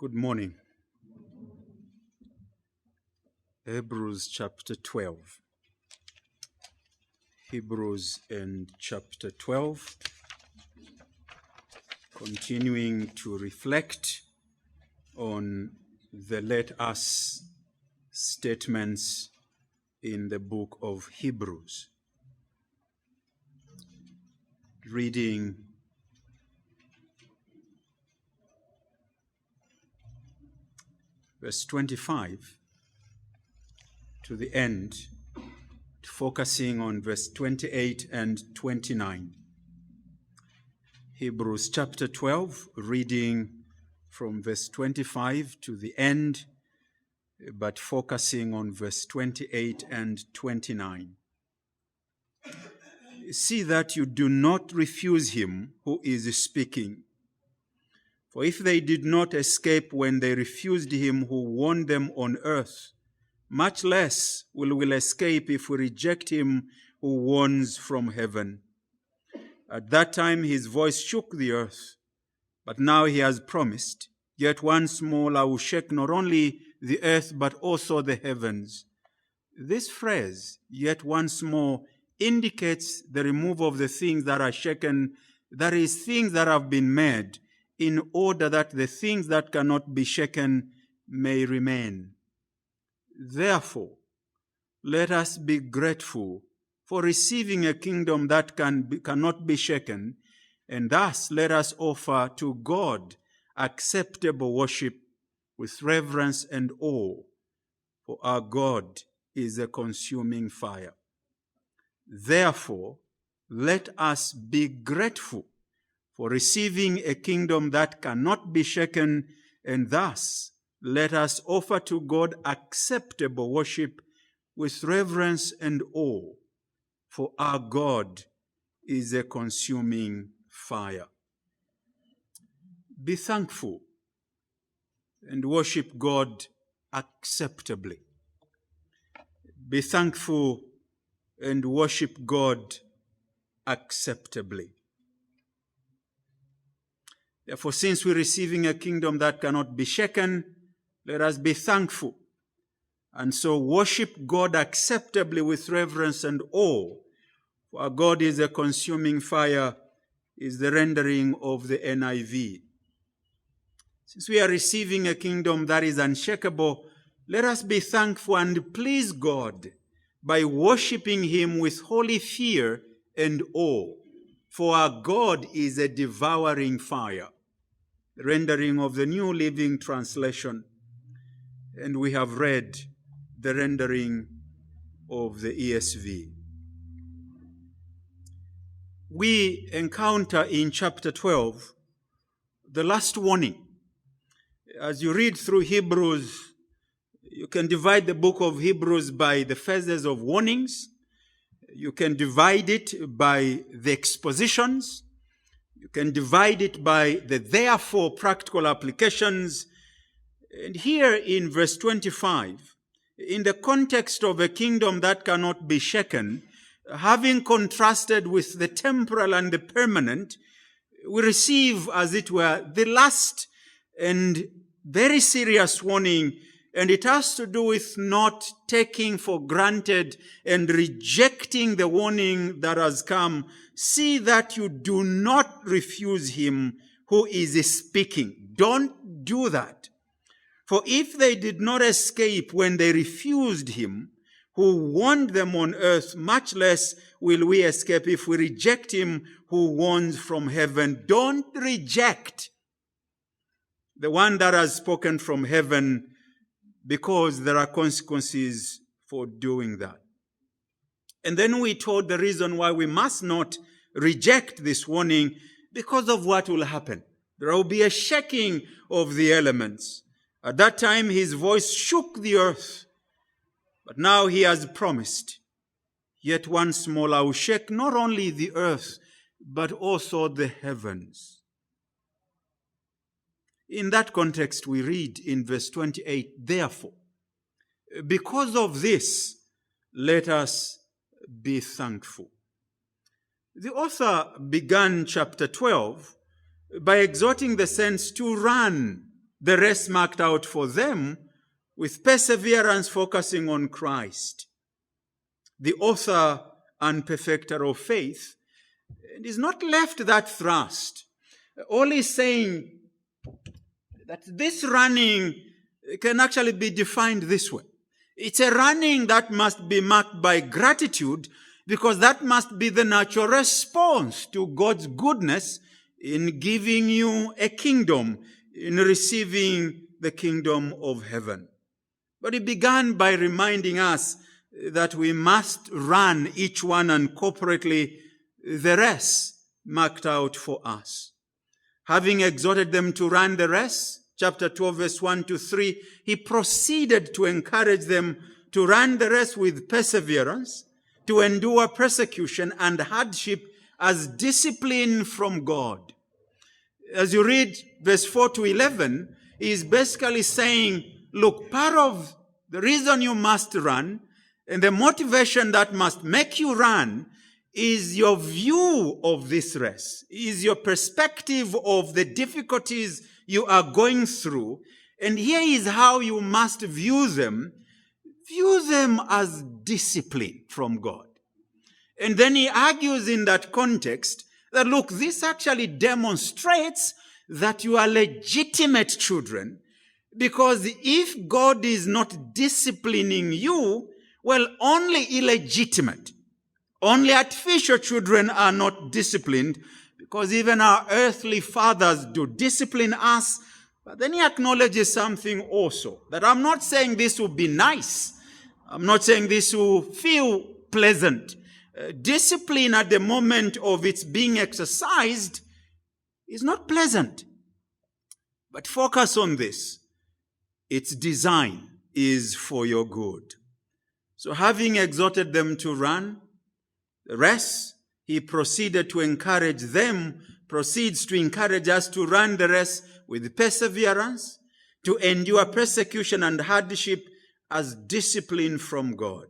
Good morning. Hebrews chapter 12. Hebrews and chapter 12. Continuing to reflect on the let us statements in the book of Hebrews. Reading verse 25 to the end, focusing on verse 28 and 29. Hebrews chapter 12, reading from verse 25 to the end, but focusing on verse 28 and 29. See that you do not refuse him who is speaking. For if they did not escape when they refused him who warned them on earth, much less will we escape if we reject him who warns from heaven. At that time his voice shook the earth, but now he has promised, yet once more I will shake not only the earth but also the heavens. This phrase, yet once more, indicates the removal of the things that are shaken, that is, things that have been made, in order that the things that cannot be shaken may remain. Therefore, let us be grateful for receiving a kingdom that cannot be shaken, and thus let us offer to God acceptable worship with reverence and awe, for our God is a consuming fire. Therefore, let us be grateful for receiving a kingdom that cannot be shaken, and thus let us offer to God acceptable worship with reverence and awe, for our God is a consuming fire. Be thankful and worship God acceptably. Be thankful and worship God acceptably. Therefore, since we're receiving a kingdom that cannot be shaken, let us be thankful. And so worship God acceptably with reverence and awe. For our God is a consuming fire, is the rendering of the NIV. Since we are receiving a kingdom that is unshakable, let us be thankful and please God by worshiping him with holy fear and awe. For our God is a devouring fire. The rendering of the New Living Translation. And we have read the rendering of the ESV. We encounter in chapter 12 the last warning. As you read through Hebrews, you can divide the book of Hebrews by the phases of warnings. You can divide it by the expositions. You can divide it by the therefore practical applications. And here in verse 25, in the context of a kingdom that cannot be shaken, having contrasted with the temporal and the permanent, we receive, as it were, the last and very serious warning, and it has to do with not taking for granted and rejecting the warning that has come. See that you do not refuse him who is speaking. Don't do that. For if they did not escape when they refused him who warned them on earth, much less will we escape if we reject him who warns from heaven. Don't reject the one that has spoken from heaven, because there are consequences for doing that. And then we told the reason why we must not reject this warning, because of what will happen. There will be a shaking of the elements. At that time his voice shook the earth, but now he has promised, yet once more I will shake not only the earth, but also the heavens. In that context, we read in verse 28, therefore, because of this, let us be thankful. The author began chapter 12 by exhorting the saints to run the race marked out for them with perseverance focusing on Christ, the author and perfecter of faith. And is not left that thrust. All he's saying that this running can actually be defined this way. It's a running that must be marked by gratitude, because that must be the natural response to God's goodness in giving you a kingdom, in receiving the kingdom of heaven. But he began by reminding us that we must run each one and corporately the race marked out for us. Having exhorted them to run the race, chapter 12, verse 1 to 3, he proceeded to encourage them to run the race with perseverance, to endure persecution and hardship as discipline from God. As you read verse 4 to 11, he is basically saying, look, part of the reason you must run and the motivation that must make you run is your view of this race, is your perspective of the difficulties you are going through. And here is how you must view them. View them as discipline from God. And then he argues in that context that, look, this actually demonstrates that you are legitimate children, because if God is not disciplining you, well, only illegitimate, only artificial children are not disciplined, because even our earthly fathers do discipline us. But then he acknowledges something also, that I'm not saying this will be nice. I'm not saying this will feel pleasant. Discipline at the moment of its being exercised is not pleasant. But focus on this. Its design is for your good. So having exhorted them to run the race, he proceeds to encourage us to run the race with perseverance, to endure persecution and hardship as discipline from God.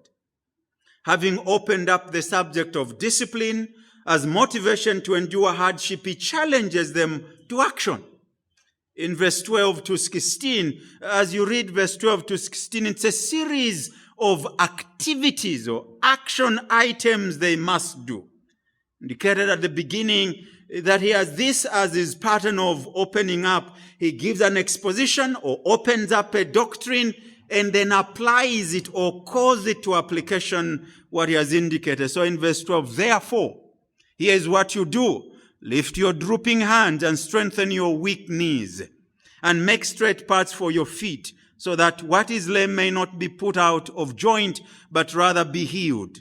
Having opened up the subject of discipline as motivation to endure hardship, he challenges them to action. In verse 12 to 16, as you read verse 12 to 16, it's a series of activities or action items they must do. Indicated at the beginning that he has this as his pattern of opening up. He gives an exposition or opens up a doctrine and then applies it or calls it to application what he has indicated. So in verse 12, therefore, here is what you do. Lift your drooping hands and strengthen your weak knees, and make straight paths for your feet, so that what is lame may not be put out of joint, but rather be healed.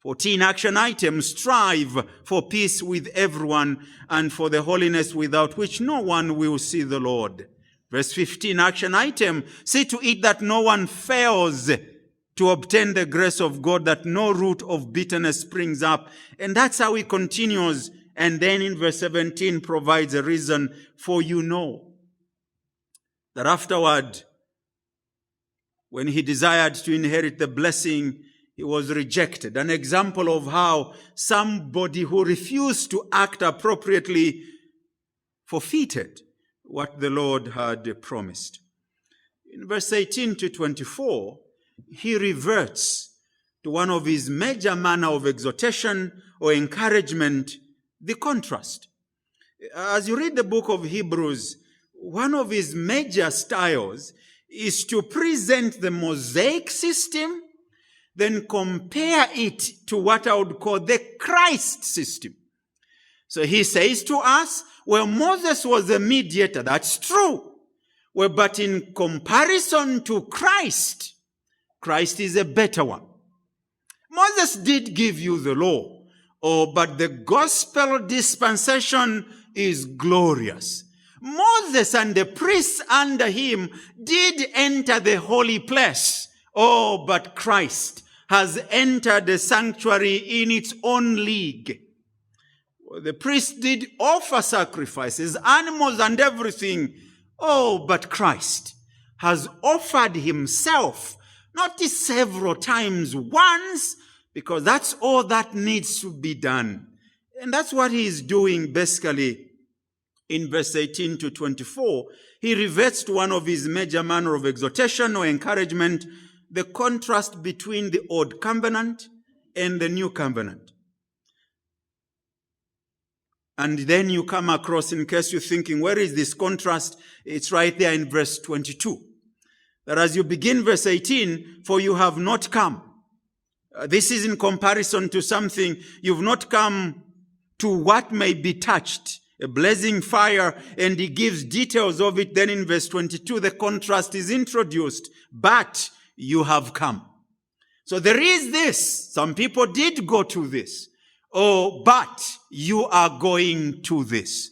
14 action items. Strive for peace with everyone and for the holiness without which no one will see the Lord. Verse 15, action item. See to it that no one fails to obtain the grace of God, that no root of bitterness springs up. And that's how he continues. And then in verse 17 provides a reason, for you know that afterward, when he desired to inherit the blessing, he was rejected. An example of how somebody who refused to act appropriately forfeited what the Lord had promised. In verse 18 to 24, he reverts to one of his major manner of exhortation or encouragement, the contrast. As you read the book of Hebrews, one of his major styles is to present the Mosaic system, then compare it to what I would call the Christ system. So he says to us, well, Moses was a mediator, that's true. Well, but in comparison to Christ, Christ is a better one. Moses did give you the law, but the gospel dispensation is glorious. Moses and the priests under him did enter the holy place. But Christ has entered the sanctuary in its own league. The priests did offer sacrifices, animals and everything. But Christ has offered himself, not several times, once, because that's all that needs to be done. And that's what he is doing basically in verse 18 to 24, he reverts to one of his major manner of exhortation or encouragement, the contrast between the old covenant and the new covenant. And then you come across, in case you're thinking, where is this contrast? It's right there in verse 22. That as you begin verse 18, for you have not come. This is in comparison to something, you've not come to what may be touched, a blazing fire, and he gives details of it. Then in verse 22, the contrast is introduced, but you have come. So there is this. Some people did go to this. Oh, but you are going to this.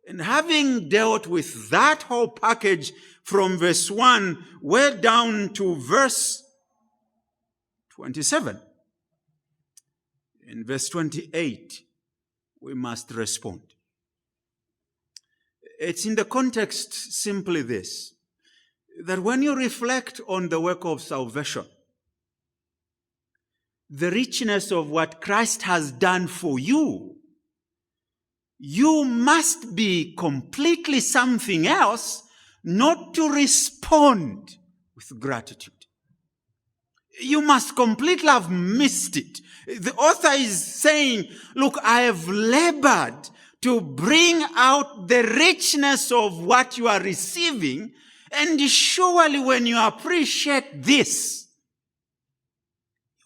And having dealt with that whole package from verse 1, we're down to verse 27. In verse 28, we must respond. It's in the context simply this, that when you reflect on the work of salvation, the richness of what Christ has done for you, you must be completely something else, not to respond with gratitude. You must completely have missed it. The author is saying, look, I have labored to bring out the richness of what you are receiving, and surely when you appreciate this,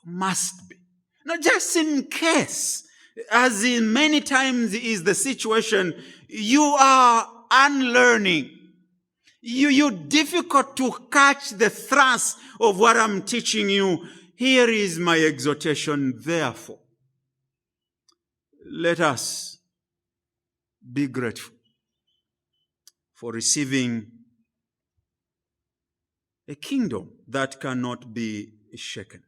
you must be. Not just in case, as in many times is the situation, you are unlearning. You're difficult to catch the thrust of what I'm teaching you. Here is my exhortation, therefore. Let us be grateful for receiving a kingdom that cannot be shaken.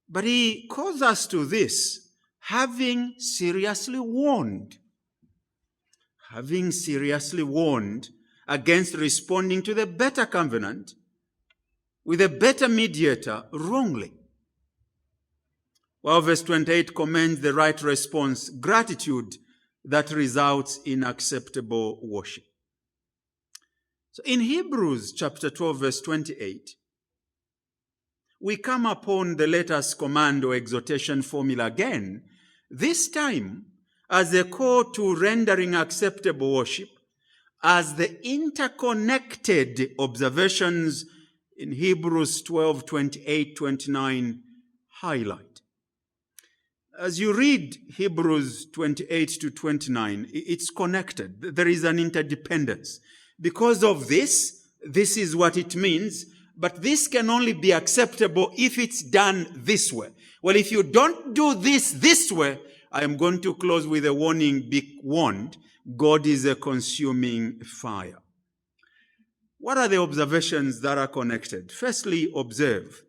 But he calls us to this, having seriously warned against responding to the better covenant with a better mediator wrongly. While verse 28 commends the right response, gratitude that results in acceptable worship. So in Hebrews chapter 12, verse 28, we come upon the latest command or exhortation formula again, this time as a call to rendering acceptable worship, as the interconnected observations in Hebrews 12, 28, 29 highlight. As you read Hebrews 28 to 29, it's connected. There is an interdependence. Because of this is what it means, but this can only be acceptable if it's done this way. Well, if you don't do this way, I am going to close with a warning, be warned. God is a consuming fire. What are the observations that are connected? Firstly, observe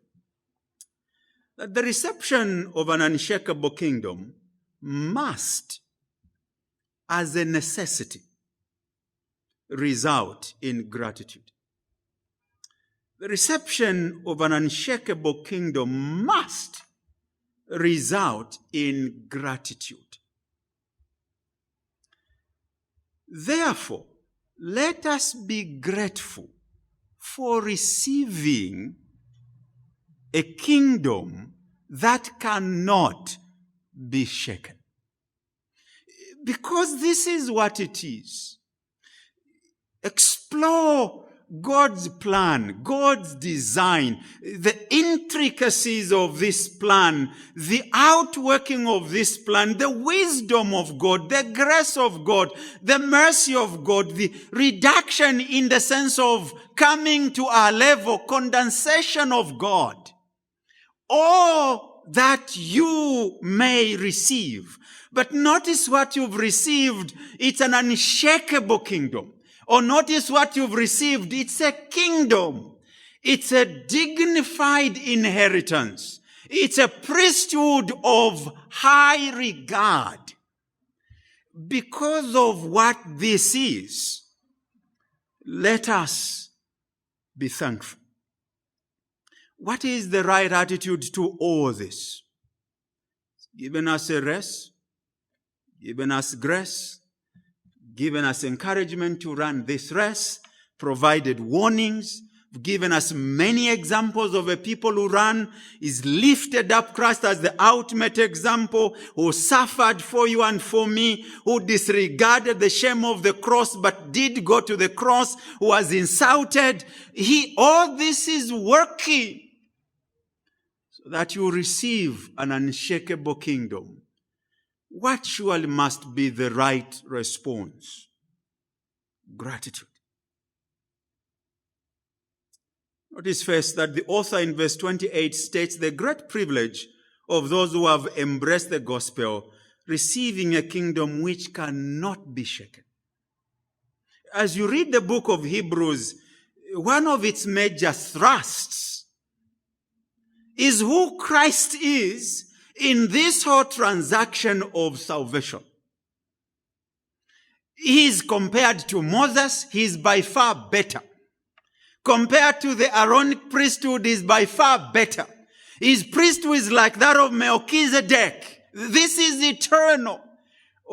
that the reception of an unshakable kingdom must, as a necessity, result in gratitude. The reception of an unshakable kingdom must result in gratitude. Therefore, let us be grateful for receiving a kingdom that cannot be shaken. Because this is what it is. Explore God's plan, God's design, the intricacies of this plan, the outworking of this plan, the wisdom of God, the grace of God, the mercy of God, the reduction in the sense of coming to our level, condensation of God. All that you may receive. But notice what you've received. It's an unshakable kingdom. Or notice what you've received. It's a kingdom. It's a dignified inheritance. It's a priesthood of high regard. Because of what this is, let us be thankful. What is the right attitude to all this? Given us a rest, given us grace, given us encouragement to run this race, provided warnings, given us many examples of a people who ran, is lifted up Christ as the ultimate example, who suffered for you and for me, who disregarded the shame of the cross but did go to the cross, who was insulted. All this is working so that you receive an unshakable kingdom. What surely must be the right response? Gratitude. Notice first that the author in verse 28 states the great privilege of those who have embraced the gospel, receiving a kingdom which cannot be shaken. As you read the book of Hebrews, one of its major thrusts is who Christ is in this whole transaction of salvation. He is compared to Moses, he is by far better. Compared to the Aaronic priesthood, is by far better. His priesthood is like that of Melchizedek. This is eternal.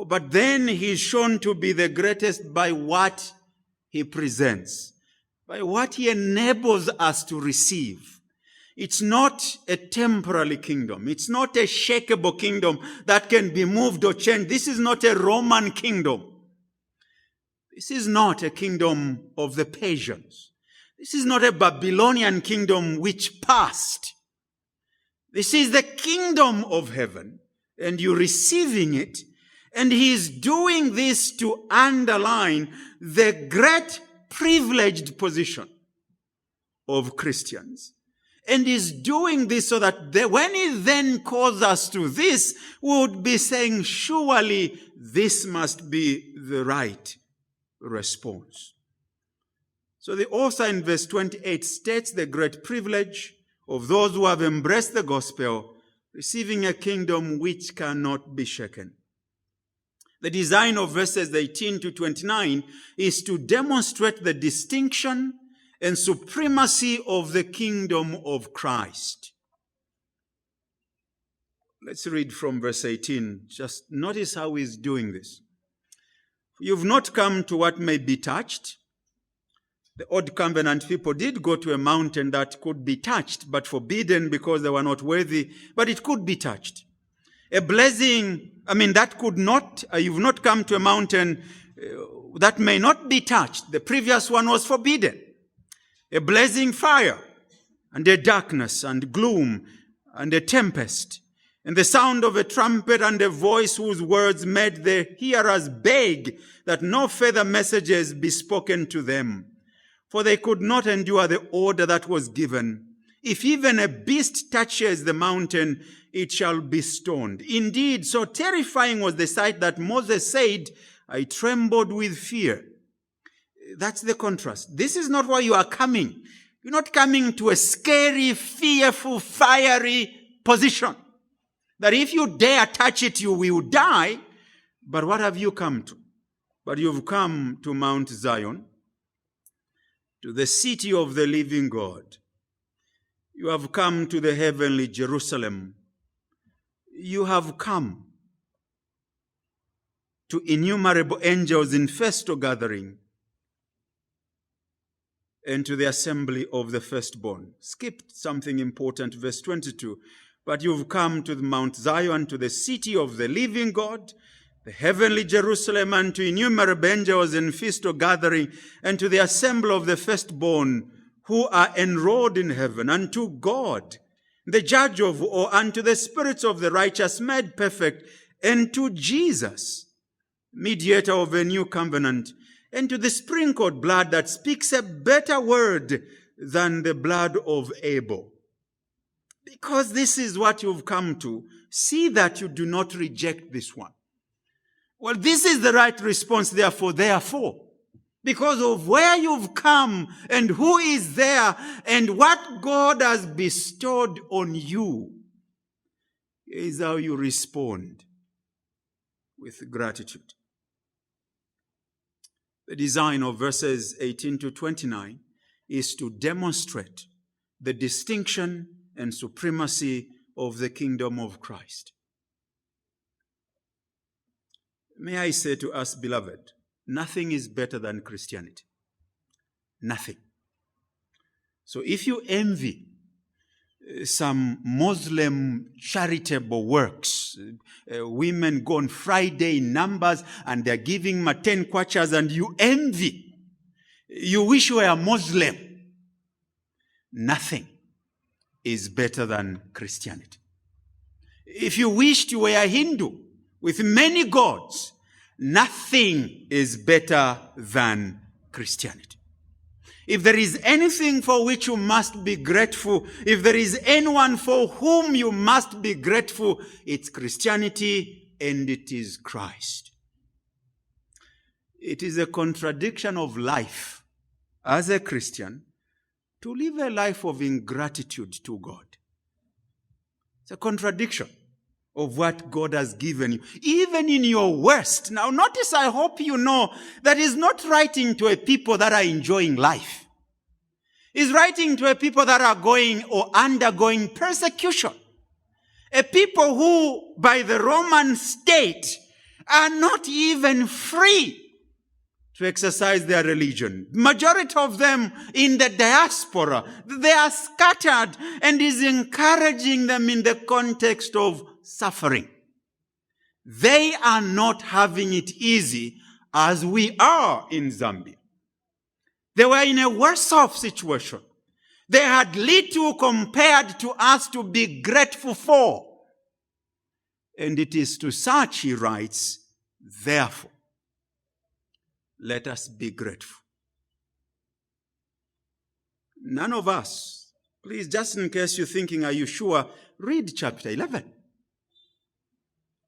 But then he is shown to be the greatest by what he presents, by what he enables us to receive. It's not a temporary kingdom. It's not a shakeable kingdom that can be moved or changed. This is not a Roman kingdom. This is not a kingdom of the Persians. This is not a Babylonian kingdom which passed. This is the kingdom of heaven, and you're receiving it. And he is doing this to underline the great privileged position of Christians. And he's doing this so that when he then calls us to this, we would be saying, surely this must be the right response. So the author in verse 28 states the great privilege of those who have embraced the gospel, receiving a kingdom which cannot be shaken. The design of verses 18 to 29 is to demonstrate the distinction and supremacy of the kingdom of Christ. Let's read from verse 18. Just notice how he's doing this. You've not come to what may be touched. The old covenant people did go to a mountain that could be touched, but forbidden because they were not worthy, but it could be touched. You've not come to a mountain that may not be touched. The previous one was forbidden. A blazing fire, and a darkness, and gloom, and a tempest, and the sound of a trumpet, and a voice whose words made the hearers beg that no further messages be spoken to them. For they could not endure the order that was given. If even a beast touches the mountain, it shall be stoned. Indeed, so terrifying was the sight that Moses said, I trembled with fear. That's the contrast. This is not why you are coming. You're not coming to a scary, fearful, fiery position. That if you dare touch it, you will die. But what have you come to? But you've come to Mount Zion, to the city of the living God. You have come to the heavenly Jerusalem. You have come to innumerable angels in festal gathering and to the assembly of the firstborn. Skipped something important, verse 22. But you've come to Mount Zion, to the city of the living God, the heavenly Jerusalem, and to innumerable angels in festal gathering, and to the assembly of the firstborn who are enrolled in heaven, and to God, the judge of all, and to the spirits of the righteous made perfect, and to Jesus, mediator of a new covenant, and to the sprinkled blood that speaks a better word than the blood of Abel. Because this is what you've come to, see that you do not reject this one. Well, this is the right response, therefore, because of where you've come and who is there and what God has bestowed on you. Is how you respond with gratitude. The design of verses 18 to 29 is to demonstrate the distinction and supremacy of the kingdom of Christ. May I say to us, beloved, Nothing is better than Christianity. Nothing. So if you envy some Muslim charitable works, women go on Friday in numbers and they're giving 10 kwachas, and you envy, you wish you were a Muslim, nothing is better than Christianity. If you wished you were a Hindu with many gods, nothing is better than Christianity. If there is anything for which you must be grateful, if there is anyone for whom you must be grateful, it's Christianity and it is Christ. It is a contradiction of life as a Christian to live a life of ingratitude to God. It's a contradiction of what God has given you, even in your worst. Now notice, I hope you know, that he's not writing to a people that are enjoying life. He's writing to a people that are going or undergoing persecution. A people who, by the Roman state, are not even free to exercise their religion. Majority of them in the diaspora, they are scattered, and is encouraging them in the context of suffering. They are not having it easy as we are in Zambia. They were in a worse off situation. They had little compared to us to be grateful for. And it is to such, he writes, therefore, let us be grateful. None of us, please, just in case you're thinking, are you sure? Read chapter 11.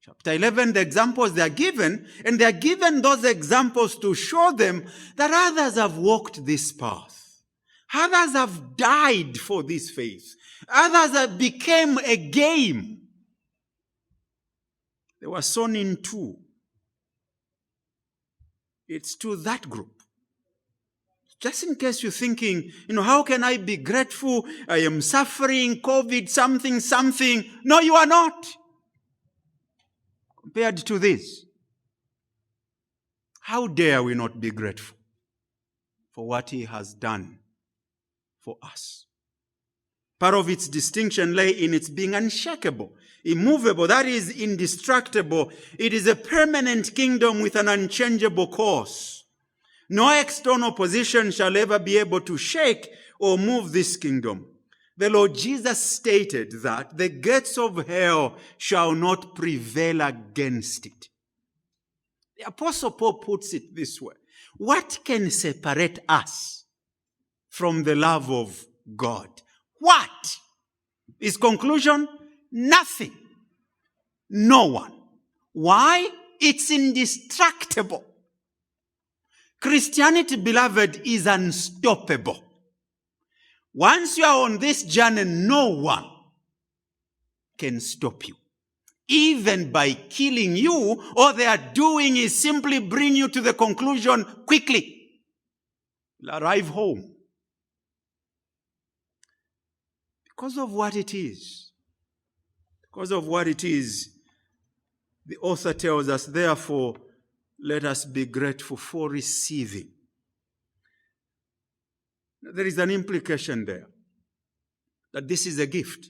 Chapter 11, the examples they are given, and they are given those examples to show them that others have walked this path. Others have died for this faith. Others have become a game. They were sown in two. It's to that group. Just in case you're thinking, how can I be grateful? I am suffering, COVID, something. No, you are not. Compared to this, how dare we not be grateful for what he has done for us? Part of its distinction lay in its being unshakable, immovable, that is indestructible. It is a permanent kingdom with an unchangeable course. No external position shall ever be able to shake or move this kingdom. The Lord Jesus stated that the gates of hell shall not prevail against it. The Apostle Paul puts it this way: what can separate us from the love of God? What? His conclusion? Nothing. No one. Why? It's indestructible. Christianity, beloved, is unstoppable. Once you are on this journey, no one can stop you. Even by killing you, all they are doing is simply bring you to the conclusion quickly. You'll arrive home. Because of what it is. Because of what it is, the author tells us, therefore, let us be grateful for receiving. There is an implication there that this is a gift.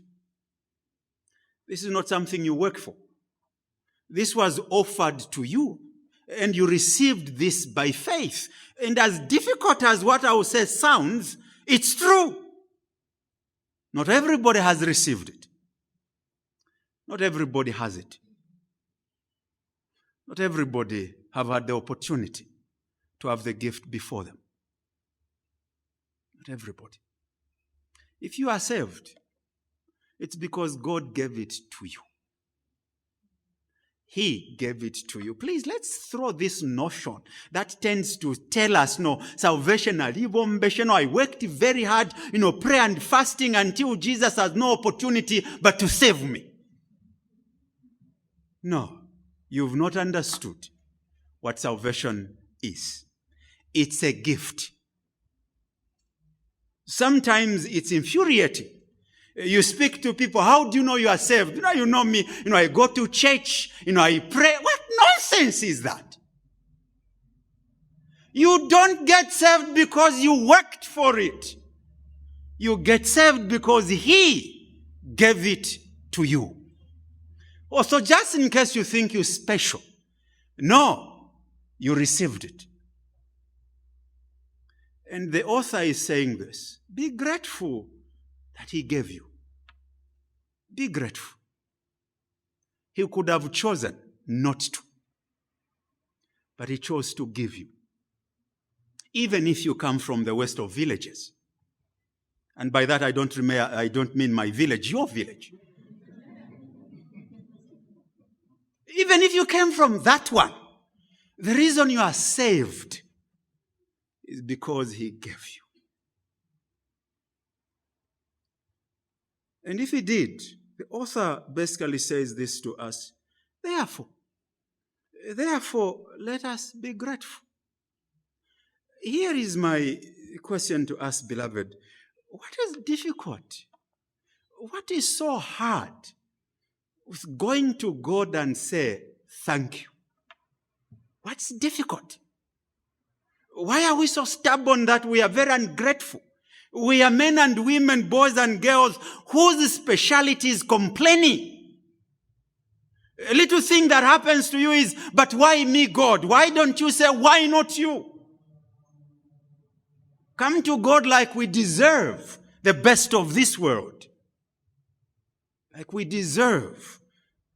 This is not something you work for. This was offered to you, and you received this by faith. And as difficult as what I will say sounds, it's true. Not everybody has received it. Not everybody has it. Not everybody have had the opportunity to have the gift before them. Not everybody. If you are saved, it's because God gave it to you. He gave it to you. Please, let's throw this notion that tends to tell us, no, salvation, I worked very hard, prayer and fasting until Jesus has no opportunity but to save me. No, you've not understood what salvation is. It's a gift. Sometimes it's infuriating. You speak to people, how do you know you are saved? You know me, I go to church, I pray. What nonsense is that? You don't get saved because you worked for it. You get saved because He gave it to you. Also, just in case you think you're special, no, you received it. And the author is saying this. Be grateful that He gave you. Be grateful. He could have chosen not to, but He chose to give you. Even if you come from the west of villages. And by that I don't mean my village, your village. Even if you came from that one, the reason you are saved is because He gave you. And if He did, the author basically says this to us. Therefore, let us be grateful. Here is my question to us, beloved. What is difficult? What is so hard with going to God and say, thank you? What's difficult? Why are we so stubborn that we are very ungrateful? We are men and women, boys and girls, whose speciality is complaining. A little thing that happens to you is, but why me, God? Why don't you say, why not you? Come to God like we deserve the best of this world. Like we deserve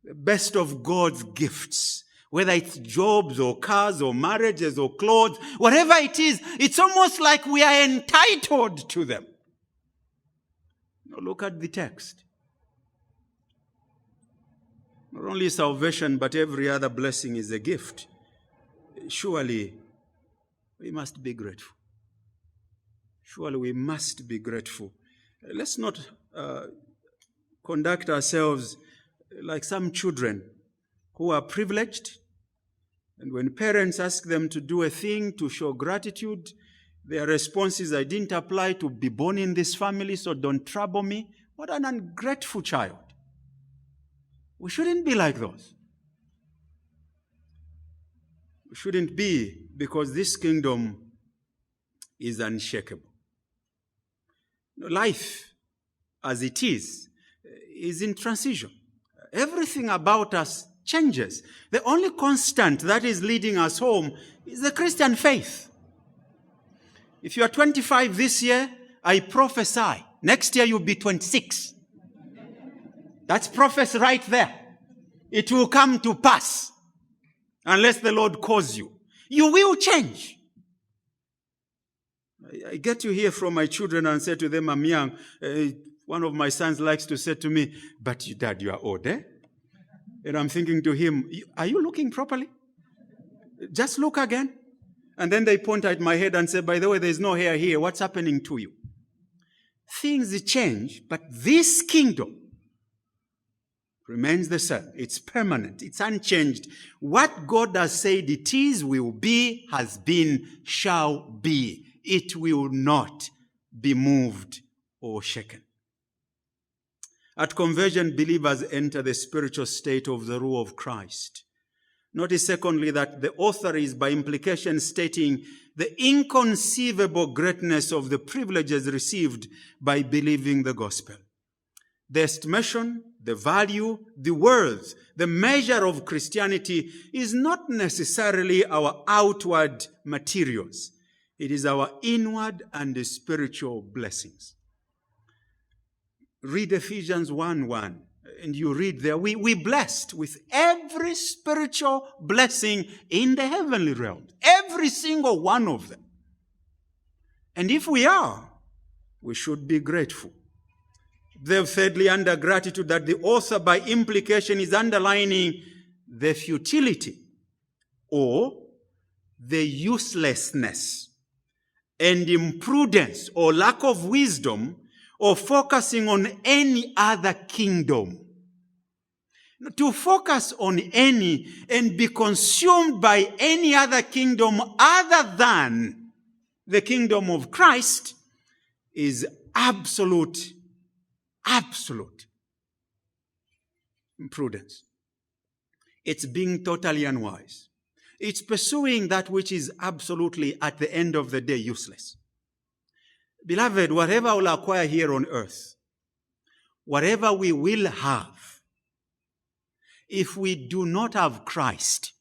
the best of God's gifts. Whether it's jobs or cars or marriages or clothes, whatever it is, it's almost like we are entitled to them. Now look at the text. Not only salvation, but every other blessing is a gift. Surely, we must be grateful. Surely we must be grateful. Let's not conduct ourselves like some children who are privileged, and when parents ask them to do a thing to show gratitude, their response is, I didn't apply to be born in this family, so don't trouble me. What an ungrateful child. We shouldn't be like those. We shouldn't be, because this kingdom is unshakable. Life, as it is in transition. Everything about us changes. The only constant that is leading us home is the Christian faith. If you are 25 this year, I prophesy, next year you'll be 26. That's prophecy right there. It will come to pass unless the Lord calls you. You will change. I get to hear from my children and say to them, I'm young. One of my sons likes to say to me, but Dad, you are old, eh? And I'm thinking to him, are you looking properly? Just look again. And then they point at my head and say, by the way, there's no hair here. What's happening to you? Things change, but this kingdom remains the same. It's permanent. It's unchanged. What God has said it is, will be, has been, shall be. It will not be moved or shaken. At conversion, believers enter the spiritual state of the rule of Christ. Notice, secondly, that the author is by implication stating the inconceivable greatness of the privileges received by believing the gospel. The estimation, the value, the worth, the measure of Christianity is not necessarily our outward materials. It is our inward and spiritual blessings. Read Ephesians 1:1, and you read there, we blessed with every spiritual blessing in the heavenly realm. Every single one of them. And if we are, we should be grateful. Thirdly, under gratitude, that the author by implication is underlining the futility or the uselessness and imprudence or lack of wisdom or focusing on any other kingdom. To focus on any and be consumed by any other kingdom other than the kingdom of Christ is absolute imprudence. It's being totally unwise. It's pursuing that which is absolutely, at the end of the day, useless. Beloved, whatever we'll acquire here on earth, whatever we will have, if we do not have Christ,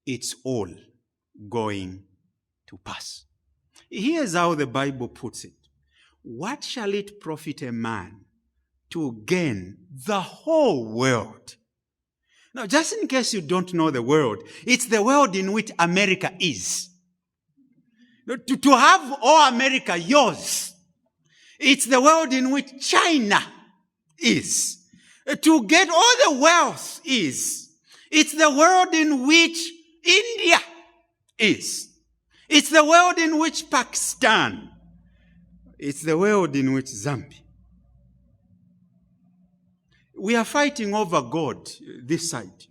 it's all going to pass. Here's how the Bible puts it. What shall it profit a man to gain the whole world? Now, just in case you don't know the world, it's the world in which America is. To have all America yours, it's the world in which China is. To get all the wealth is. It's the world in which India is. It's the world in which Pakistan. It's the world in which Zambia. We are fighting over God this side.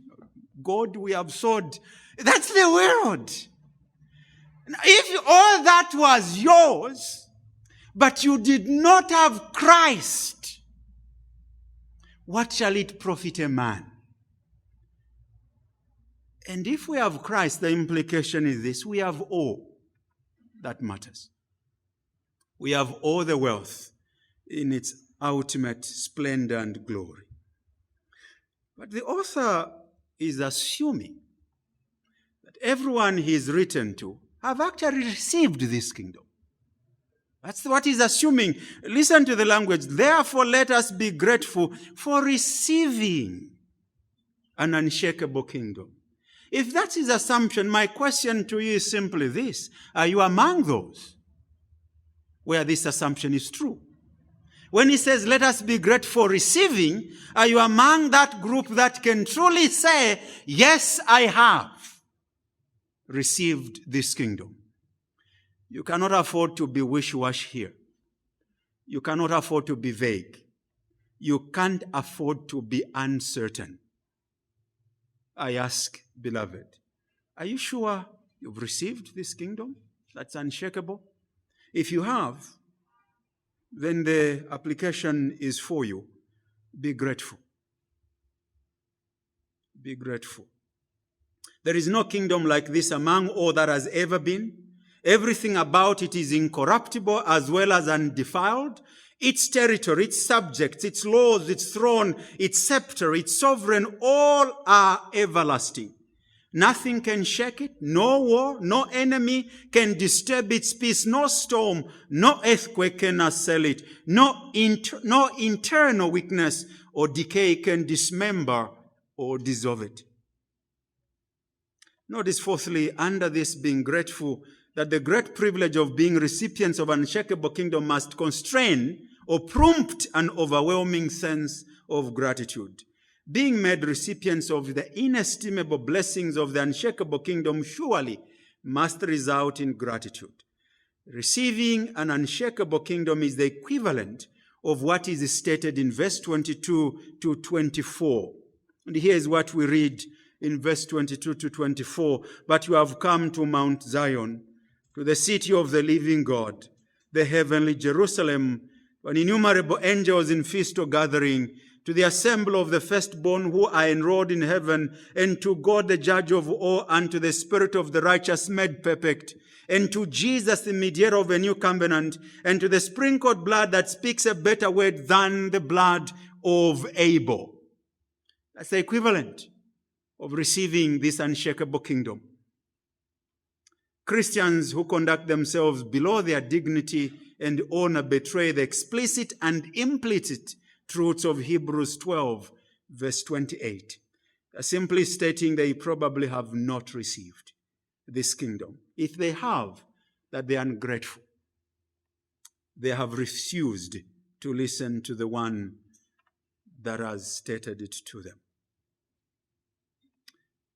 God we have sold. That's the world. If all that was yours, but you did not have Christ, what shall it profit a man? And if we have Christ, the implication is this: we have all that matters. We have all the wealth in its ultimate splendor and glory. But the author is assuming that everyone he is written to have actually received this kingdom. That's what he's assuming. Listen to the language. Therefore, let us be grateful for receiving an unshakable kingdom. If that's his assumption, my question to you is simply this: are you among those where this assumption is true? When he says, let us be grateful for receiving, are you among that group that can truly say, yes, I have received this kingdom? You cannot afford to be wish-wash here. You cannot afford to be vague. You can't afford to be uncertain. I ask, beloved, are you sure you've received this kingdom that's unshakable? If you have, then the application is for you. Be grateful. Be grateful. There is no kingdom like this among all that has ever been. Everything about it is incorruptible as well as undefiled. Its territory, its subjects, its laws, its throne, its scepter, its sovereign, all are everlasting. Nothing can shake it. No war, no enemy can disturb its peace. No storm, no earthquake can assail it. No internal weakness or decay can dismember or dissolve it. Notice fourthly, under this being grateful, that the great privilege of being recipients of an unshakable kingdom must constrain or prompt an overwhelming sense of gratitude. Being made recipients of the inestimable blessings of the unshakable kingdom surely must result in gratitude. Receiving an unshakable kingdom is the equivalent of what is stated in verse 22 to 24. And here's what we read in verse 22 to 24. But you have come to Mount Zion, to the city of the living God, the heavenly Jerusalem, when innumerable angels in feast or gathering, to the assembly of the firstborn who are enrolled in heaven, and to God the judge of all, and to the Spirit of the righteous made perfect, and to Jesus the mediator of a new covenant, and to the sprinkled blood that speaks a better word than the blood of Abel. That's the equivalent of receiving this unshakable kingdom. Christians who conduct themselves below their dignity and honor betray the explicit and implicit truths of Hebrews 12, verse 28. They're simply stating they probably have not received this kingdom. If they have, that they are ungrateful. They have refused to listen to the one that has stated it to them.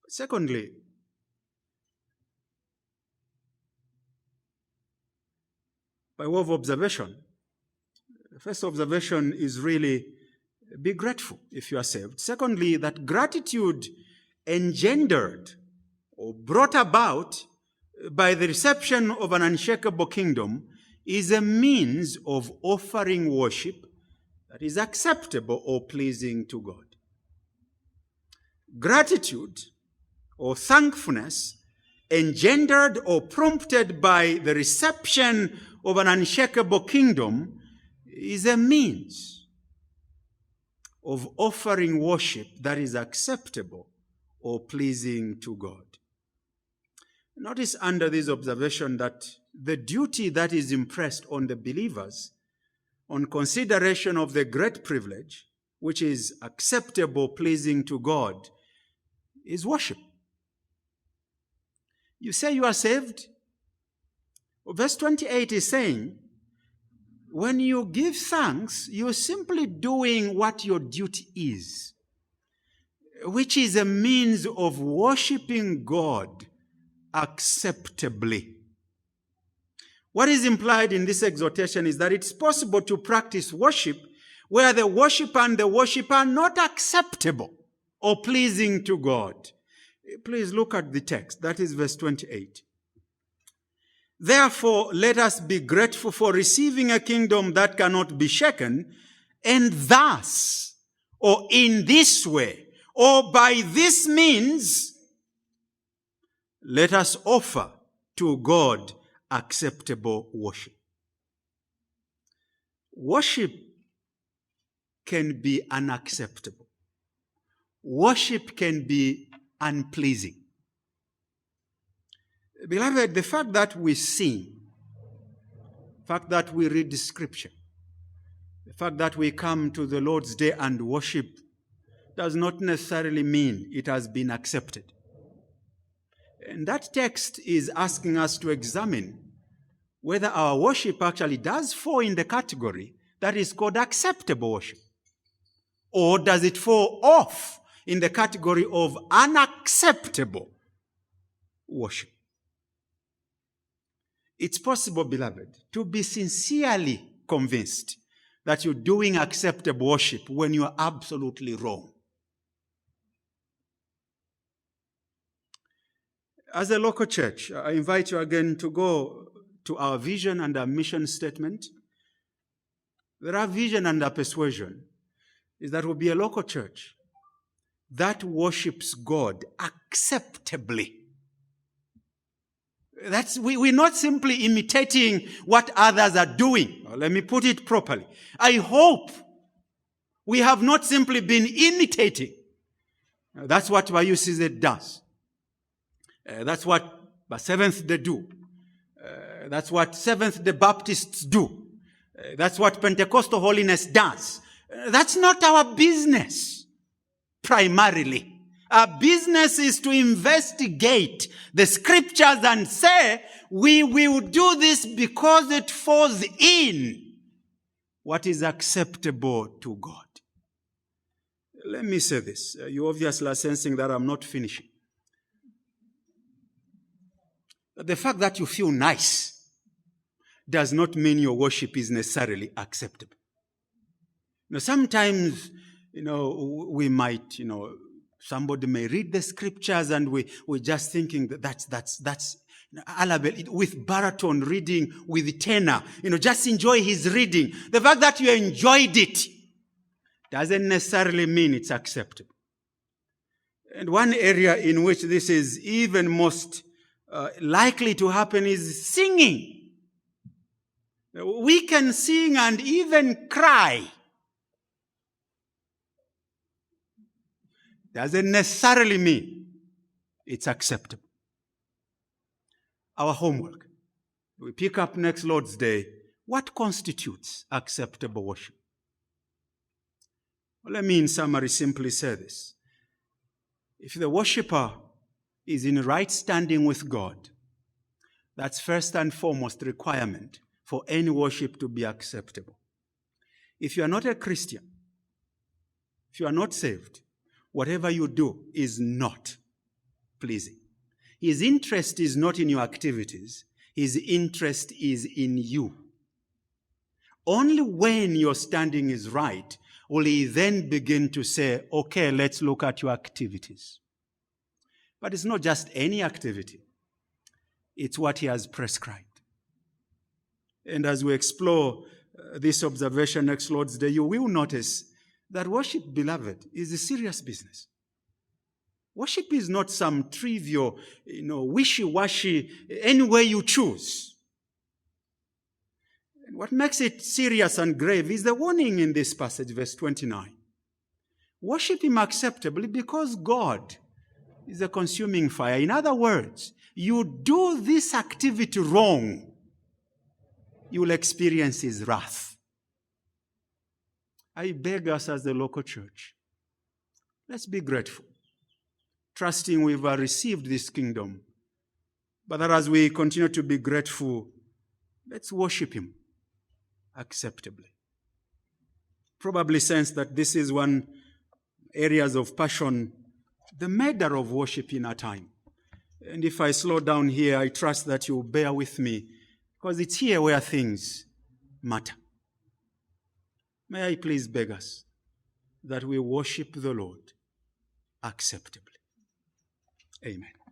Secondly, by way of observation, the first observation is really be grateful if you are saved. Secondly, that gratitude engendered or brought about by the reception of an unshakable kingdom is a means of offering worship that is acceptable or pleasing to God. Gratitude or thankfulness engendered or prompted by the reception of an unshakable kingdom is a means of offering worship that is acceptable or pleasing to God. Notice under this observation that the duty that is impressed on the believers on consideration of the great privilege, which is acceptable, pleasing to God, is worship. You say you are saved? Well, verse 28 is saying, when you give thanks, you're simply doing what your duty is, which is a means of worshiping God acceptably. What is implied in this exhortation is that it's possible to practice worship where the worship and the worship are not acceptable or pleasing to God. Please look at the text. That is verse 28. Therefore, let us be grateful for receiving a kingdom that cannot be shaken, and thus, or in this way, or by this means, let us offer to God acceptable worship. Worship can be unacceptable. Worship can be unpleasing. Beloved, the fact that we sing, the fact that we read the scripture, the fact that we come to the Lord's Day and worship does not necessarily mean it has been accepted. And that text is asking us to examine whether our worship actually does fall in the category that is called acceptable worship, or does it fall off in the category of unacceptable worship. It's possible, beloved, to be sincerely convinced that you're doing acceptable worship when you are absolutely wrong. As a local church, I invite you again to go to our vision and our mission statement. There are vision and our persuasion is that will be a local church that worships God acceptably. We're not simply imitating what others are doing. Let me put it properly. I hope we have not simply been imitating. That's what YUCZ does. That's what Seventh-day do. That's what Seventh-day Baptists do. That's what Pentecostal holiness does. That's not our business, primarily. Our business is to investigate the scriptures and say, we will do this because it falls in what is acceptable to God. Let me say this. You obviously are sensing that I'm not finishing. The fact that you feel nice does not mean your worship is necessarily acceptable. Sometimes, we might, somebody may read the scriptures and we're just thinking that's with baritone reading with tenor, just enjoy his reading. The fact that you enjoyed it doesn't necessarily mean it's acceptable. And one area in which this is even most likely to happen is singing. We can sing and even cry. Doesn't necessarily mean it's acceptable. Our homework. We pick up next Lord's Day. What constitutes acceptable worship? Well, let me in summary simply say this. If the worshiper is in right standing with God, that's first and foremost requirement for any worship to be acceptable. If you are not a Christian, if you are not saved, whatever you do is not pleasing. His interest is not in your activities. His interest is in you. Only when your standing is right will he then begin to say, okay, let's look at your activities. But it's not just any activity. It's what he has prescribed. And as we explore this observation next Lord's Day, you will notice that worship, beloved, is a serious business. Worship is not some trivial, wishy-washy, any way you choose. And what makes it serious and grave is the warning in this passage, verse 29. Worship him acceptably because God is a consuming fire. In other words, you do this activity wrong, you will experience his wrath. I beg us as the local church, let's be grateful, trusting we've received this kingdom, but that as we continue to be grateful, let's worship him acceptably. Probably sense that this is one areas of passion, the matter of worship in our time. And if I slow down here, I trust that you'll bear with me, because it's here where things matter. May I please beg us that we worship the Lord acceptably. Amen.